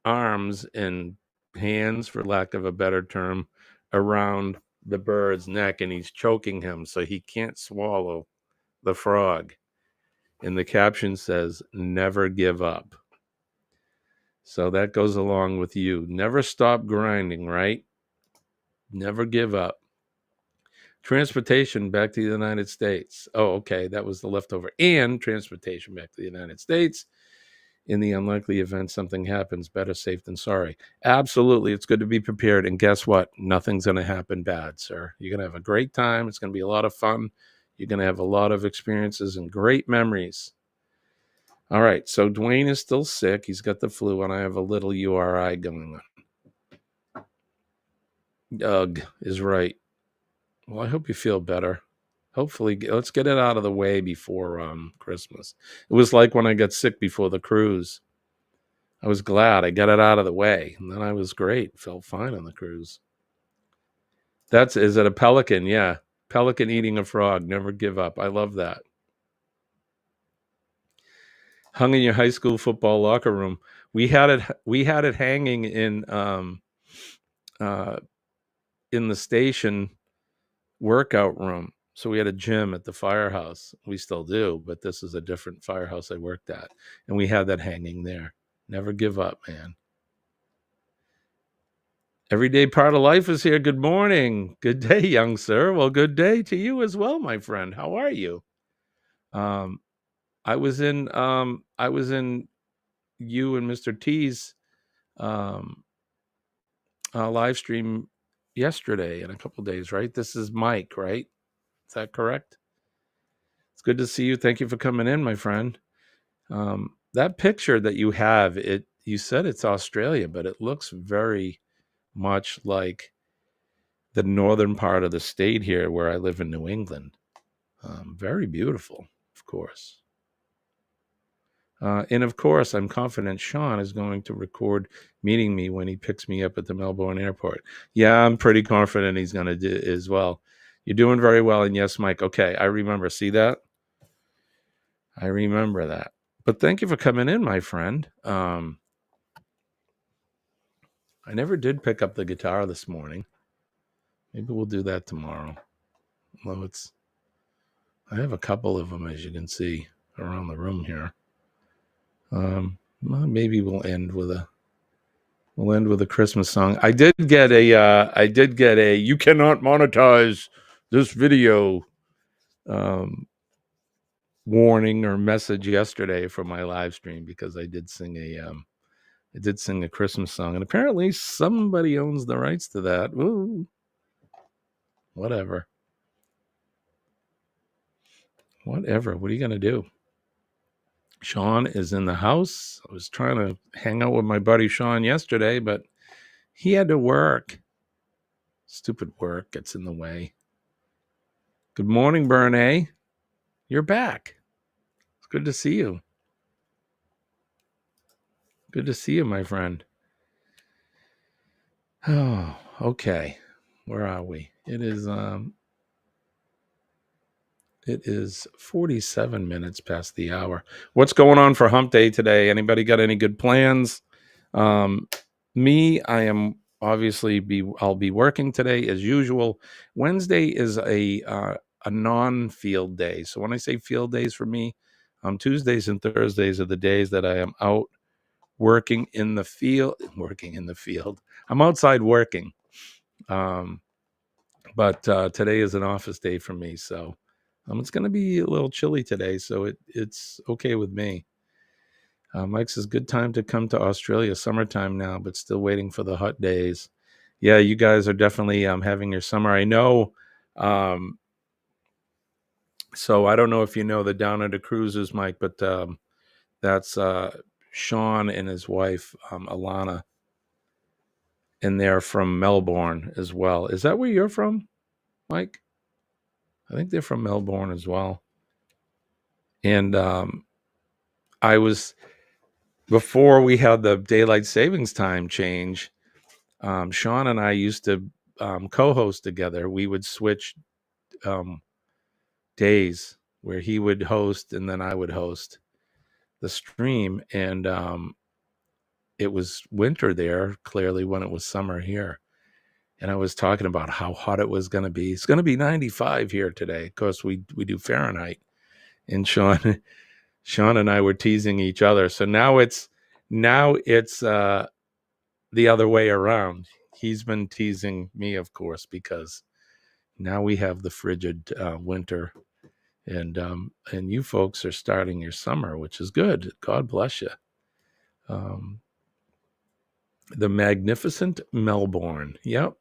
Speaker 1: arms and hands, for lack of a better term, around the bird's neck, and he's choking him so he can't swallow the frog. And the caption says, "Never give up." So that goes along with you. Never stop grinding, right? Never give up. Transportation back to the United States. Oh, okay. That was the leftover. And transportation back to the United States. In the unlikely event something happens, better safe than sorry. Absolutely. It's good to be prepared. And guess what? Nothing's going to happen bad, sir. You're going to have a great time. It's going to be a lot of fun. You're going to have a lot of experiences and great memories. All right. So Dwayne is still sick. He's got the flu, and I have a little URI going on. Doug is right. Well, I hope you feel better. Hopefully, let's get it out of the way before Christmas. It was like when I got sick before the cruise. I was glad I got it out of the way, and then I was great. Felt fine on the cruise. Is it a pelican? Yeah. Pelican eating a frog. Never give up. I love that. Hung in your high school football locker room. We had it hanging in the station workout room. So we had a gym at the firehouse. We still do, but this is a different firehouse I worked at. And we had that hanging there. Never give up, man. Everyday part of life is here. Good morning. Good day, young sir. Well, good day to you as well, my friend. How are you? I was in you and Mr. T's live stream yesterday in a couple days, right? This is Mike, right? Is that correct? It's good to see you. Thank you for coming in, my friend. That picture that you have, you said it's Australia, but it looks very much like the northern part of the state here where I live in New England. Very beautiful, of course. And of course, I'm confident Sean is going to record meeting me when he picks me up at the Melbourne airport. Yeah, I'm pretty confident he's going to do as well. You're doing very well. And yes, Mike. Okay, I remember. See that? I remember that. But thank you for coming in, my friend. I never did pick up the guitar this morning. Maybe we'll do that tomorrow. Well, I have a couple of them, as you can see, around the room here. Well, maybe we'll end with a Christmas song. I did get a you cannot monetize this video warning or message yesterday from my live stream because I did sing a Christmas song, and apparently somebody owns the rights to that. Ooh, whatever. What are you gonna do? Sean is in the house. I was trying to hang out with my buddy Sean yesterday, but he had to work. Stupid work gets in the way. Good morning, Bernay. You're back. It's good to see you. Good to see you, my friend. Oh, okay. Where are we? It is 47 minutes past the hour. What's going on for Hump Day today? Anybody got any good plans? I am obviously I'll be working today as usual. Wednesday is a non-field day. So when I say field days for me, Tuesdays and Thursdays are the days that I am out working in the field. I'm outside working. But today is an office day for me, so it's going to be a little chilly today, so it's okay with me. Mike says, good time to come to Australia, summertime now, but still waiting for the hot days. Yeah, you guys are definitely having your summer. I know. So I don't know if you know the Down Under Cruises, Mike, but that's Sean and his wife, Alana, and they're from Melbourne as well. Is that where you're from, Mike? I think they're from Melbourne as well. And I was, before we had the daylight savings time change, Sean and I used to co-host together. We would switch days where he would host and then I would host the stream. And it was winter there, clearly, when it was summer here. And I was talking about how hot it was going to be. It's going to be 95 here today. Of course, we do Fahrenheit. And Sean and I were teasing each other. So now it's the other way around. He's been teasing me, of course, because now we have the frigid winter, and you folks are starting your summer, which is good. God bless you. The magnificent Melbourne. Yep.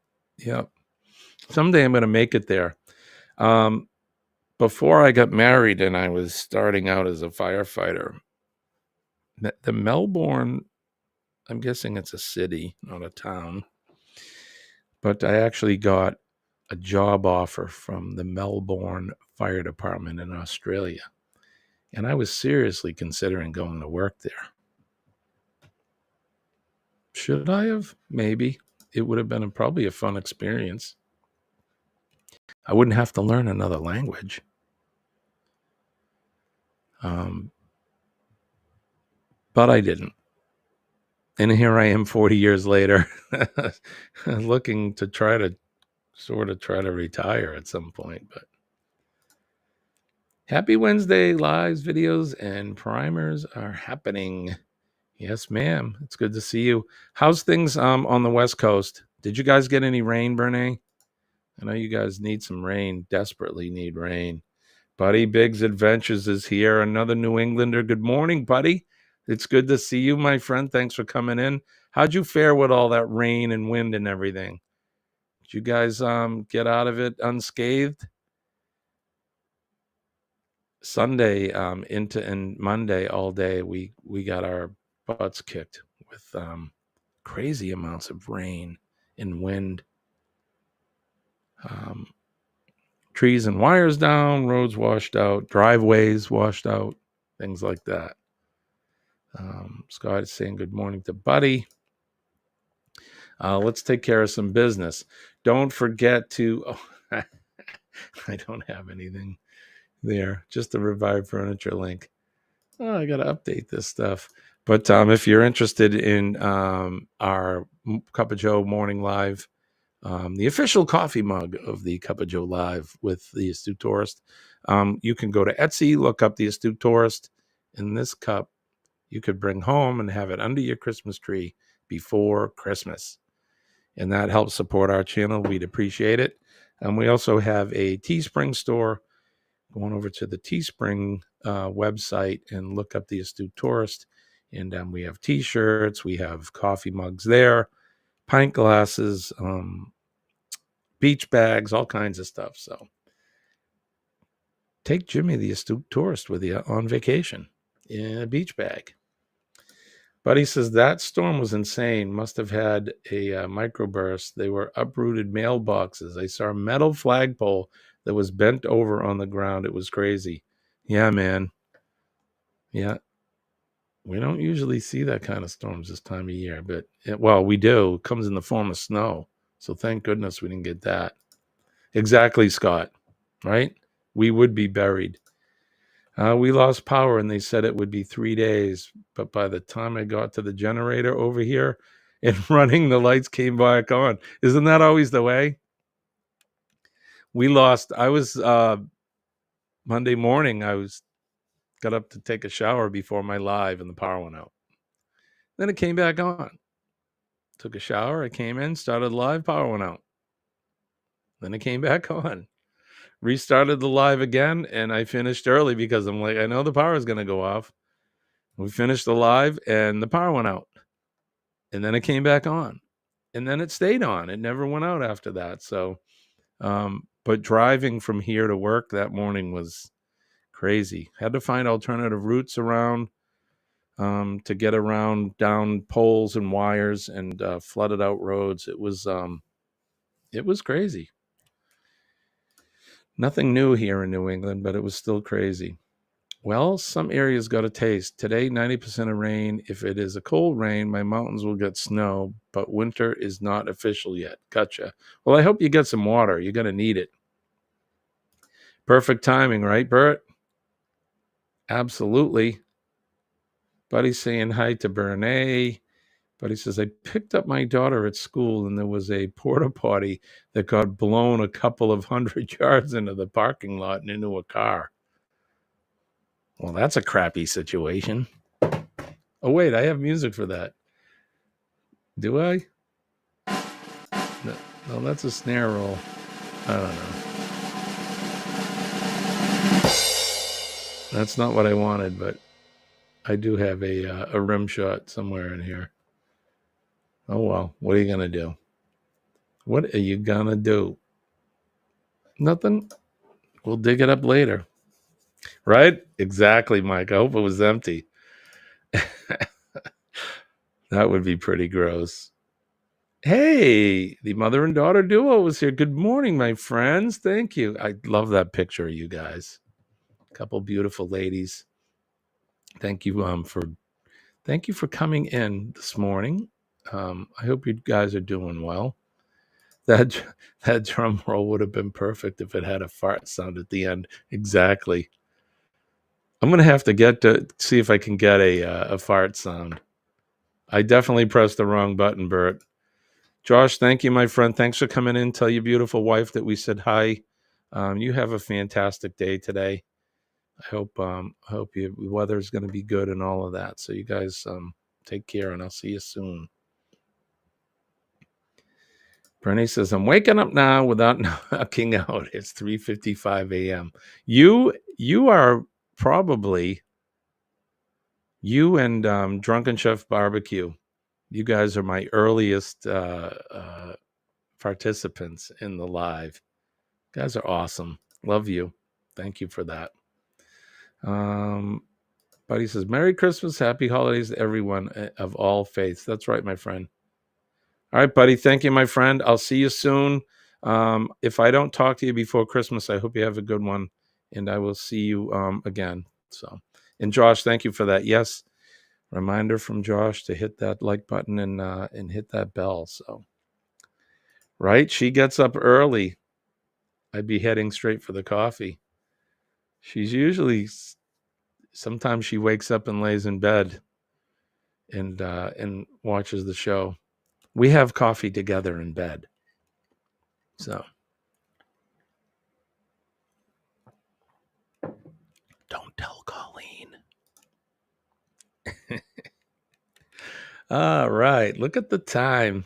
Speaker 1: Someday I'm going to make it there. Before I got married and I was starting out as a firefighter, the Melbourne, I'm guessing it's a city, not a town, but I actually got a job offer from the Melbourne Fire Department in Australia. And I was seriously considering going to work there. Should I have? Maybe. It would have been probably a fun experience. I wouldn't have to learn another language. But I didn't. And here I am 40 years later, looking to try to retire at some point. But happy Wednesday. Lives, videos, and primers are happening. Yes, ma'am. It's good to see you. How's things on the West Coast? Did you guys get any rain, Bernay? I know you guys need some rain, desperately need rain. Buddy Biggs Adventures is here. Another New Englander. Good morning, buddy. It's good to see you, my friend. Thanks for coming in. How'd you fare with all that rain and wind and everything? Did you guys get out of it unscathed? Sunday and Monday all day, we got our butts kicked with crazy amounts of rain and wind. Trees and wires down, roads washed out, driveways washed out, things like that. Scott is saying good morning to Buddy. Let's take care of some business. Don't forget to... Oh, I don't have anything there. Just a Revive Furniture link. Oh, I got to update this stuff. But if you're interested in our Cup of Joe Morning Live, the official coffee mug of the Cup of Joe Live with the Astute Tourist, you can go to Etsy, look up the Astute Tourist. In this cup, you could bring home and have it under your Christmas tree before Christmas. And that helps support our channel. We'd appreciate it. We also have a Teespring store. Going over to the Teespring website and look up the Astute Tourist. And we have T-shirts. We have coffee mugs there, pint glasses, beach bags, all kinds of stuff. So take Jimmy, the Astute Tourist, with you on vacation in a beach bag. Buddy says that storm was insane. Must have had a microburst. They were uprooted mailboxes. I saw a metal flagpole that was bent over on the ground. It was crazy. Yeah, man. Yeah. We don't usually see that kind of storms this time of year, but we do. It comes in the form of snow. So thank goodness we didn't get that. Exactly, Scott. Right? We would be buried. We lost power and they said it would be 3 days. But by the time I got to the generator over here and running, the lights came back on. Isn't that always the way? I was Monday morning, got up to take a shower before my live and the power went out. Then it came back on. Took a shower. I came in, started live, power went out. Then it came back on. Restarted the live again, and I finished early because I'm like, I know the power is going to go off. We finished the live, and the power went out. And then it came back on. And then it stayed on. It never went out after that. So, but driving from here to work that morning was crazy. Had to find alternative routes around to get around down poles and wires and flooded out roads. It was crazy. Nothing new here in New England, but it was still crazy. Well, some areas got a taste. Today, 90% of rain. If it is a cold rain, my mountains will get snow, but winter is not official yet. Gotcha. Well, I hope you get some water. You're going to need it. Perfect timing, right, Bert? Absolutely. Buddy's saying hi to Bernay. Buddy says, I picked up my daughter at school and there was a porta potty that got blown a couple of 100 yards into the parking lot and into a car. Well, that's a crappy situation. Oh, wait, I have music for that. Do I? No, that's a snare roll. I don't know. That's not what I wanted, but I do have a rim shot somewhere in here. Oh, well, what are you going to do? What are you going to do? Nothing. We'll dig it up later. Right? Exactly, Mike. I hope it was empty. That would be pretty gross. Hey, the mother and daughter duo was here. Good morning, my friends. Thank you. I love that picture of you guys. A couple beautiful ladies. Thank you for coming in this morning. I hope you guys are doing well. That drum roll would have been perfect if it had a fart sound at the end. Exactly. I'm going to have to see if I can get a fart sound. I definitely pressed the wrong button, Bert. Josh, thank you, my friend. Thanks for coming in. Tell your beautiful wife that we said hi. You have a fantastic day today. I hope your weather is going to be good and all of that. So you guys take care, and I'll see you soon. Bernie says, I'm waking up now without knocking out. It's 3:55 a.m. You are probably, you and Drunken Chef Barbecue, you guys are my earliest participants in the live. You guys are awesome. Love you. Thank you for that. Buddy says, Merry Christmas, Happy Holidays to everyone of all faiths. That's right, my friend. All right, buddy. Thank you, my friend. I'll see you soon. If I don't talk to you before Christmas, I hope you have a good one, and I will see you again. So, and Josh, thank you for that. Yes, reminder from Josh to hit that like button and hit that bell. So, right, she gets up early. I'd be heading straight for the coffee. She's usually sometimes she wakes up and lays in bed and watches the show. We have coffee together in bed. So don't tell Colleen. All right, look at the time.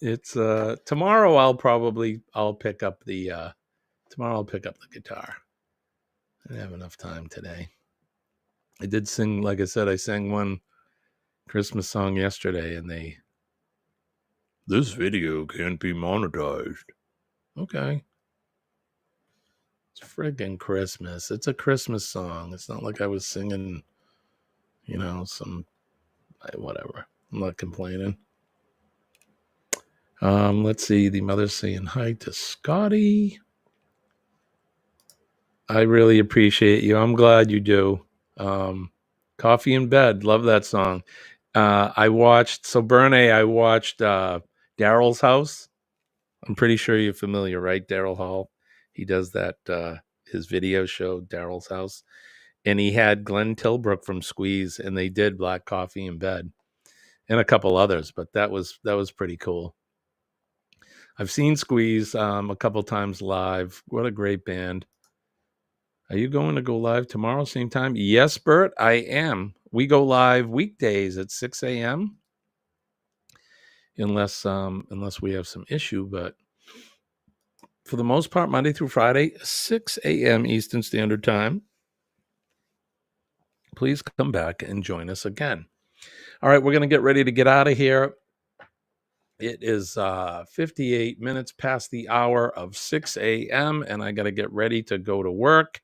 Speaker 1: It's tomorrow I'll pick up the guitar. I didn't have enough time today. I did sing, like I said, I sang one Christmas song yesterday and this video can't be monetized. Okay. It's friggin' Christmas. It's a Christmas song. It's not like I was singing, some whatever. I'm not complaining. Let's see. The mother's saying hi to Scotty. I really appreciate you. I'm glad you do. Coffee in Bed. Love that song. I watched Daryl's House. I'm pretty sure you're familiar, right? Daryl Hall. He does that, his video show, Daryl's House. And he had Glenn Tilbrook from Squeeze, and they did Black Coffee in Bed and a couple others, but that was pretty cool. I've seen Squeeze a couple times live. What a great band. Are you going to go live tomorrow, same time? Yes, Bert, I am. We go live weekdays at 6 a.m. Unless we have some issue, but for the most part, Monday through Friday, 6 a.m. Eastern Standard Time. Please come back and join us again. All right, we're going to get ready to get out of here. It is 58 minutes past the hour of 6 a.m., and I got to get ready to go to work.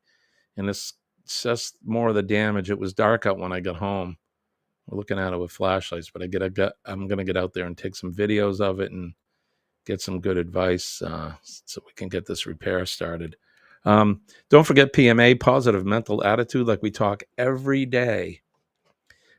Speaker 1: And it's just more of the damage. It was dark out when I got home. We're looking at it with flashlights, but I'm going to get out there and take some videos of it and get some good advice so we can get this repair started. Don't forget PMA, positive mental attitude, like we talk every day.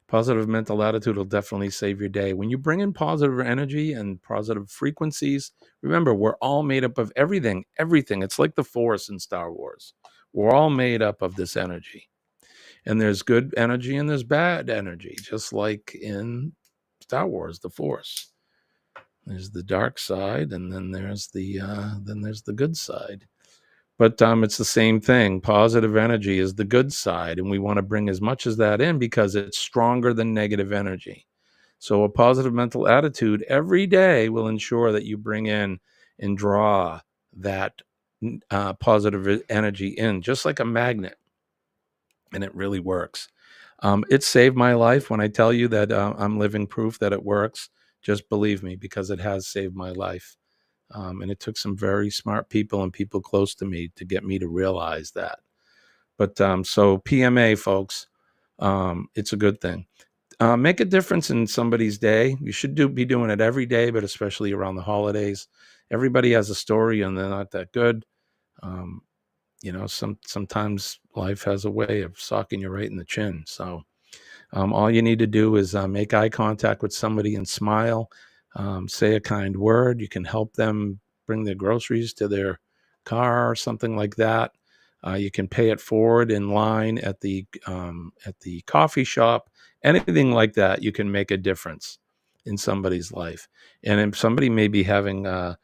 Speaker 1: Positive mental attitude will definitely save your day. When you bring in positive energy and positive frequencies, remember, we're all made up of everything. It's like the Force in Star Wars. We're all made up of this energy. And there's good energy and there's bad energy, just like in Star Wars, the Force. There's the dark side, and then there's the good side. But it's the same thing. Positive energy is the good side, and we want to bring as much as that in because it's stronger than negative energy. So a positive mental attitude every day will ensure that you bring in and draw that positive energy in, just like a magnet, and it really works. It saved my life. When I tell you that I'm living proof that it works, just believe me, because it has saved my life. And it took some very smart people and people close to me to get me to realize that. But so PMA, folks, it's a good thing. Make a difference in somebody's day. You should be doing it every day, but especially around the holidays. Everybody has a story and they're not that good. Sometimes life has a way of socking you right in the chin. So all you need to do is make eye contact with somebody and smile. Say a kind word. You can help them bring their groceries to their car or something like that. You can pay it forward in line at the coffee shop. Anything like that, you can make a difference in somebody's life. And if somebody may be having a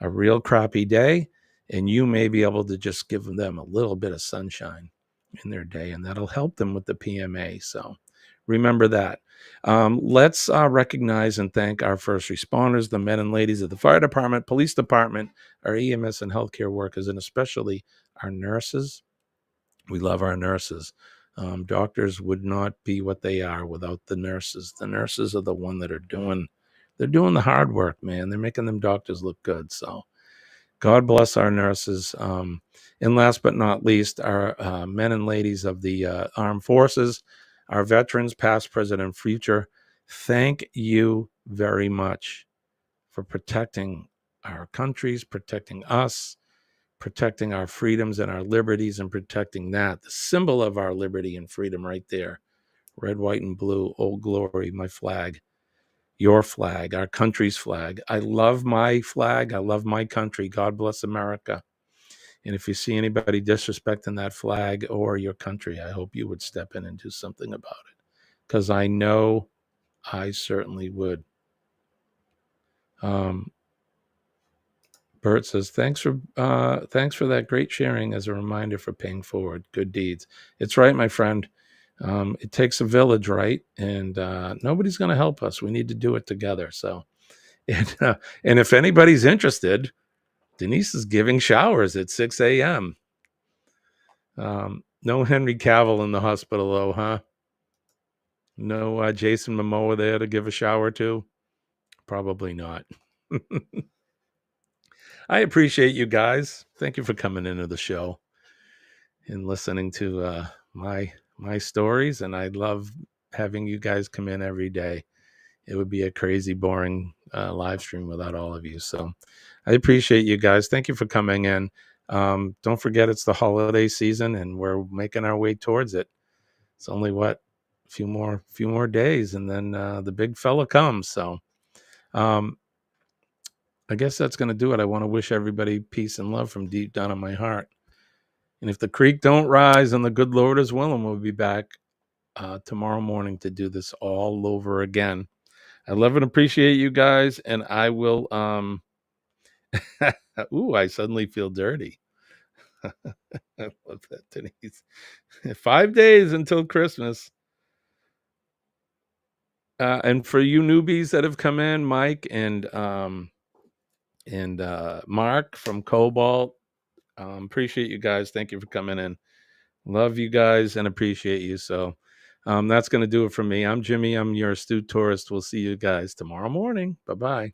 Speaker 1: real crappy day, and you may be able to just give them a little bit of sunshine in their day, and that'll help them with the PMA. So remember that. Let's recognize and thank our first responders, the men and ladies of the fire department, police department, our EMS and healthcare workers, and especially our nurses. We love our nurses. Doctors would not be what they are without the nurses. The nurses are the one that they're doing the hard work, man. They're making them doctors look good. So God bless our nurses. And last but not least, our men and ladies of the armed forces, our veterans, past, present, and future. Thank you very much for protecting our countries, protecting us, protecting our freedoms and our liberties, and protecting that, the symbol of our liberty and freedom right there. Red, white, and blue, Old Glory, my flag, your flag, our country's flag. I love my flag. I love my country. God bless America. And if you see anybody disrespecting that flag or your country, I hope you would step in and do something about it. Because I know I certainly would. Bert says, thanks for that great sharing as a reminder for paying forward good deeds. It's right, my friend. It takes a village, right? And nobody's going to help us. We need to do it together. So, and if anybody's interested, Denise is giving showers at 6 a.m. No Henry Cavill in the hospital, though, huh? No Jason Momoa there to give a shower to? Probably not. I appreciate you guys. Thank you for coming into the show and listening to my stories. And I love having you guys come in every day. It would be a crazy, boring live stream without all of you. So I appreciate you guys. Thank you for coming in. Don't forget it's the holiday season and we're making our way towards it. It's only a few more days, and then the big fella comes. So I guess that's going to do it. I want to wish everybody peace and love from deep down in my heart. And if the creek don't rise and the good Lord is willing, we'll be back tomorrow morning to do this all over again. I love and appreciate you guys, and I will. Ooh, I suddenly feel dirty. I love that, Denise. 5 days until Christmas. And for you newbies that have come in, Mike and Mark from Cobalt, appreciate you guys. Thank you for coming in. Love you guys and appreciate you. So that's going to do it for me. I'm Jimmy. I'm your astute tourist. We'll see you guys tomorrow morning. Bye-bye.